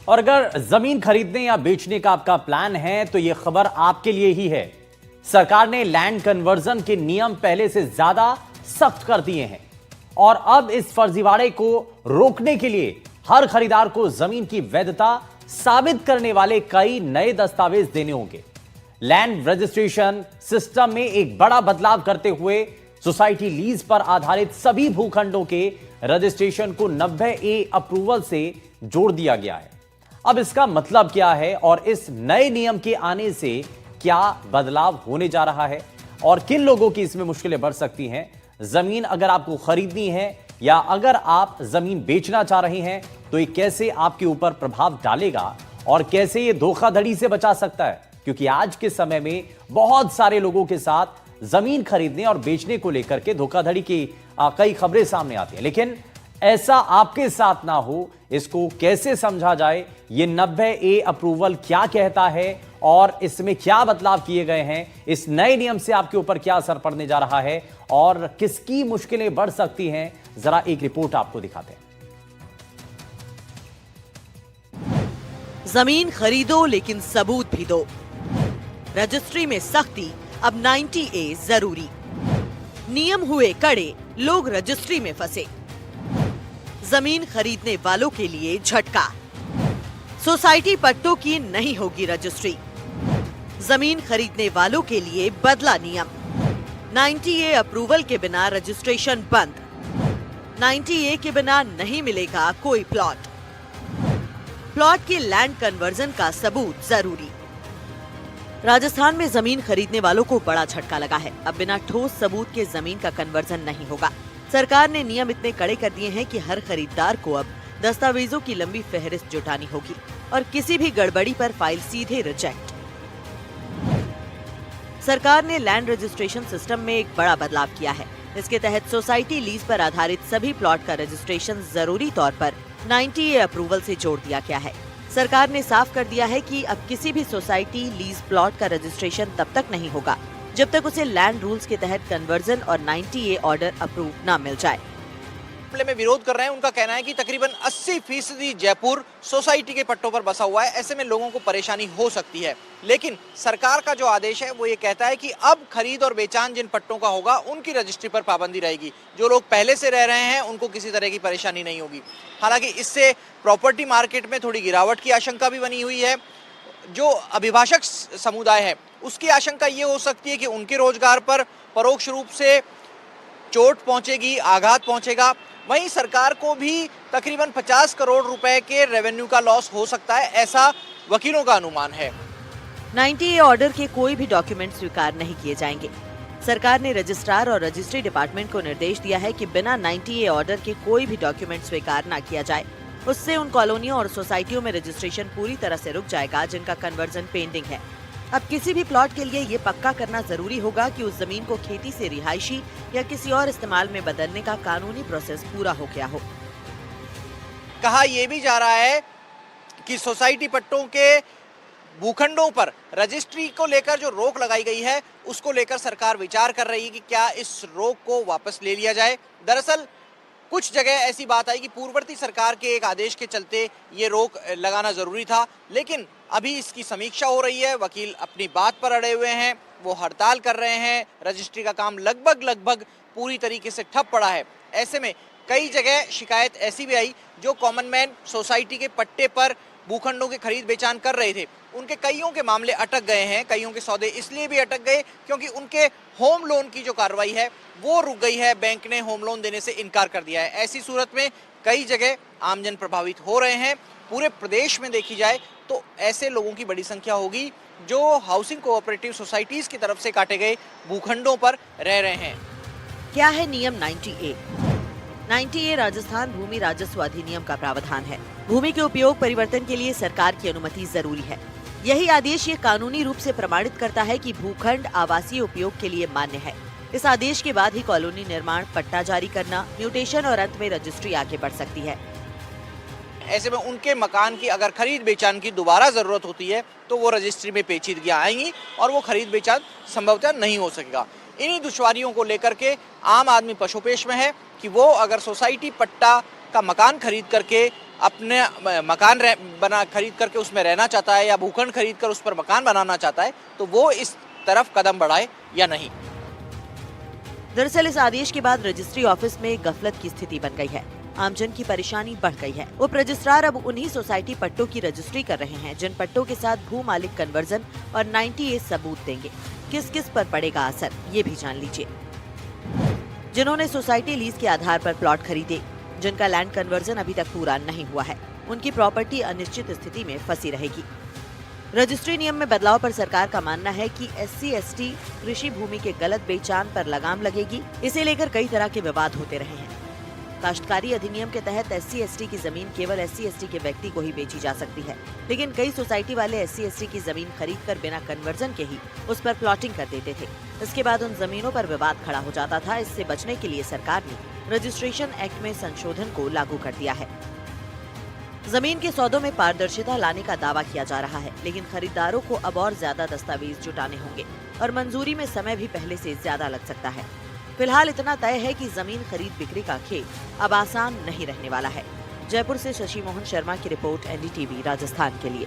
और अगर जमीन खरीदने या बेचने का आपका प्लान है तो यह खबर आपके लिए ही है। सरकार ने लैंड कन्वर्जन के नियम पहले से ज्यादा सख्त कर दिए हैं और अब इस फर्जीवाड़े को रोकने के लिए हर खरीदार को जमीन की वैधता साबित करने वाले कई नए दस्तावेज देने होंगे। लैंड रजिस्ट्रेशन सिस्टम में एक बड़ा बदलाव करते हुए सोसाइटी लीज पर आधारित सभी भूखंडों के रजिस्ट्रेशन को 90A अप्रूवल से जोड़ दिया गया है। अब इसका मतलब क्या है और इस नए नियम के आने से क्या बदलाव होने जा रहा है और किन लोगों की इसमें मुश्किलें बढ़ सकती हैं। जमीन अगर आपको खरीदनी है या अगर आप जमीन बेचना चाह रहे हैं तो ये कैसे आपके ऊपर प्रभाव डालेगा और कैसे ये धोखाधड़ी से बचा सकता है, क्योंकि आज के समय में बहुत सारे लोगों के साथ जमीन खरीदने और बेचने को लेकर के धोखाधड़ी की कई खबरें सामने आती हैं। लेकिन ऐसा आपके साथ ना हो, इसको कैसे समझा जाए, ये 90A अप्रूवल क्या कहता है और इसमें क्या बदलाव किए गए हैं, इस नए नियम से आपके ऊपर क्या असर पड़ने जा रहा है और किसकी मुश्किलें बढ़ सकती हैं, जरा एक रिपोर्ट आपको दिखाते हैं। जमीन खरीदो लेकिन सबूत भी दो। रजिस्ट्री में सख्ती, अब 90A जरूरी। नियम हुए कड़े, लोग रजिस्ट्री में फंसे। जमीन खरीदने वालों के लिए झटका, सोसाइटी पट्टों की नहीं होगी रजिस्ट्री। जमीन खरीदने वालों के लिए बदला नियम, 90A अप्रूवल के बिना रजिस्ट्रेशन बंद। 90A के बिना नहीं मिलेगा कोई प्लॉट। प्लॉट के लैंड कन्वर्जन का सबूत जरूरी। राजस्थान में जमीन खरीदने वालों को बड़ा झटका लगा है। अब बिना ठोस सबूत के जमीन का कन्वर्जन नहीं होगा। सरकार ने नियम इतने कड़े कर दिए हैं कि हर खरीदार को अब दस्तावेजों की लंबी फहरिस्त जुटानी होगी और किसी भी गड़बड़ी पर फाइल सीधे रिजेक्ट। सरकार ने लैंड रजिस्ट्रेशन सिस्टम में एक बड़ा बदलाव किया है। इसके तहत सोसाइटी लीज पर आधारित सभी प्लॉट का रजिस्ट्रेशन जरूरी तौर पर 90A अप्रूवल से जोड़ दिया गया है। सरकार ने साफ कर दिया है कि अब किसी भी सोसाइटी लीज प्लॉट का रजिस्ट्रेशन तब तक नहीं होगा जब तक उसे लैंड रूल्स के तहत कन्वर्जन और 90A ऑर्डर अप्रूव न मिल जाए। मामले में विरोध कर रहे हैं, उनका कहना है कि तकरीबन 80% जयपुर सोसाइटी के पट्टों पर बसा हुआ है, ऐसे में लोगों को परेशानी हो सकती है। लेकिन सरकार का जो आदेश है वो ये कहता है कि अब खरीद और बेचान जिन पट्टों का होगा उनकी रजिस्ट्री पर पाबंदी रहेगी। जो लोग पहले से रह रहे हैं उनको किसी तरह की परेशानी नहीं होगी। हालांकि इससे प्रॉपर्टी मार्केट में थोड़ी गिरावट की आशंका भी बनी हुई है। जो अभिभाषक समुदाय है उसकी आशंका ये हो सकती है कि उनके रोजगार पर परोक्ष रूप से चोट पहुंचेगी, आघात पहुंचेगा। वहीं सरकार को भी तकरीबन 50 करोड़ रुपए के रेवेन्यू का लॉस हो सकता है, ऐसा वकीलों का अनुमान है। 90A ऑर्डर के कोई भी डॉक्यूमेंट स्वीकार नहीं किए जाएंगे। सरकार ने रजिस्ट्रार और रजिस्ट्री डिपार्टमेंट को निर्देश दिया है कि बिना 90A ऑर्डर के कोई भी डॉक्यूमेंट स्वीकार न किया जाए। उससे उन कॉलोनियों और सोसाइटियों में रजिस्ट्रेशन पूरी तरह से रुक जाएगा जिनका कन्वर्जन पेंडिंग है। अब किसी भी प्लॉट के लिए ये पक्का करना जरूरी होगा कि उस जमीन को खेती से रिहायशी या किसी और इस्तेमाल में बदलने का कानूनी प्रोसेस पूरा हो गया हो। कहा यह भी जा रहा है कि सोसाइटी पट्टों के भूखंडों पर रजिस्ट्री को लेकर जो रोक लगाई गई है उसको लेकर सरकार विचार कर रही है कि क्या इस रोक को वापस ले लिया जाए। दरअसल कुछ जगह ऐसी बात आई कि पूर्ववर्ती सरकार के एक आदेश के चलते ये रोक लगाना जरूरी था, लेकिन अभी इसकी समीक्षा हो रही है। वकील अपनी बात पर अड़े हुए हैं, वो हड़ताल कर रहे हैं। रजिस्ट्री का काम लगभग पूरी तरीके से ठप पड़ा है। ऐसे में कई जगह शिकायत ऐसी भी आई जो कॉमन मैन सोसाइटी के पट्टे पर भूखंडों के खरीद बेचान कर रहे थे, उनके कईयों के मामले अटक गए हैं। कईयों के सौदे इसलिए भी अटक गए क्योंकि उनके होम लोन की जो कार्रवाई है वो रुक गई है। बैंक ने होम लोन देने से इनकार कर दिया है। ऐसी सूरत में कई जगह आमजन प्रभावित हो रहे हैं। पूरे प्रदेश में देखी जाए तो ऐसे लोगों की बड़ी संख्या होगी जो हाउसिंग कोऑपरेटिव सोसाइटीज की तरफ से काटे गए भूखंडों पर रह रहे हैं। क्या है नियम 90A? 90A राजस्थान भूमि राजस्व अधिनियम का प्रावधान है। भूमि के उपयोग परिवर्तन के लिए सरकार की अनुमति जरूरी है। यही आदेश ये कानूनी रूप से प्रमाणित करता है कि भूखंड आवासीय उपयोग के लिए मान्य है। इस आदेश के बाद ही कॉलोनी निर्माण, पट्टा जारी करना, म्यूटेशन और अंत में रजिस्ट्री आगे बढ़ सकती है। ऐसे में उनके मकान की अगर खरीद बेचान की दोबारा जरूरत होती है तो वो रजिस्ट्री में पेचीदगियां आएंगी और वो खरीद बेचान संभवतः नहीं हो सकेगा। इन्हीं दुश्वारियों को लेकर के आम आदमी पशोपेश में है कि वो अगर सोसाइटी पट्टा का मकान खरीद करके अपने मकान बना खरीद करके उसमें रहना चाहता है या भूखंड खरीद कर उस पर मकान बनाना चाहता है तो वो इस तरफ कदम बढ़ाए या नहीं। दरअसल इस आदेश के बाद रजिस्ट्री ऑफिस में गफलत की स्थिति बन गई है। आमजन की परेशानी बढ़ गई है। उप रजिस्ट्रार अब उन्हीं सोसाइटी पट्टों की रजिस्ट्री कर रहे हैं जिन पट्टों के साथ भू मालिक कन्वर्जन और 90A सबूत देंगे। किस किस पर पड़ेगा असर, ये भी जान लीजिए। जिन्होंने सोसाइटी लीज के आधार पर प्लॉट खरीदे, जिनका लैंड कन्वर्जन अभी तक पूरा नहीं हुआ है, उनकी प्रॉपर्टी अनिश्चित स्थिति में फंसी रहेगी। रजिस्ट्री नियम में बदलाव पर सरकार का मानना है कि SC/ST कृषि भूमि के गलत बेचान पर लगाम लगेगी। इसे लेकर कई तरह के विवाद होते रहे हैं। काश्तकारी अधिनियम के तहत SC/ST की जमीन केवल SC/ST के व्यक्ति को ही बेची जा सकती है, लेकिन कई सोसाइटी वाले SC/ST की जमीन खरीदकर बिना कन्वर्जन के ही उस पर प्लॉटिंग कर देते थे। इसके बाद उन जमीनों पर विवाद खड़ा हो जाता था। इससे बचने के लिए सरकार ने रजिस्ट्रेशन एक्ट में संशोधन को लागू कर दिया है। जमीन के सौदों में पारदर्शिता लाने का दावा किया जा रहा है, लेकिन खरीदारों को अब और ज्यादा दस्तावेज जुटाने होंगे और मंजूरी में समय भी पहले से ज्यादा लग सकता है। फिलहाल इतना तय है कि जमीन खरीद बिक्री का खेल अब आसान नहीं रहने वाला है। जयपुर से शशि मोहन शर्मा की रिपोर्ट, NDTV राजस्थान के लिए।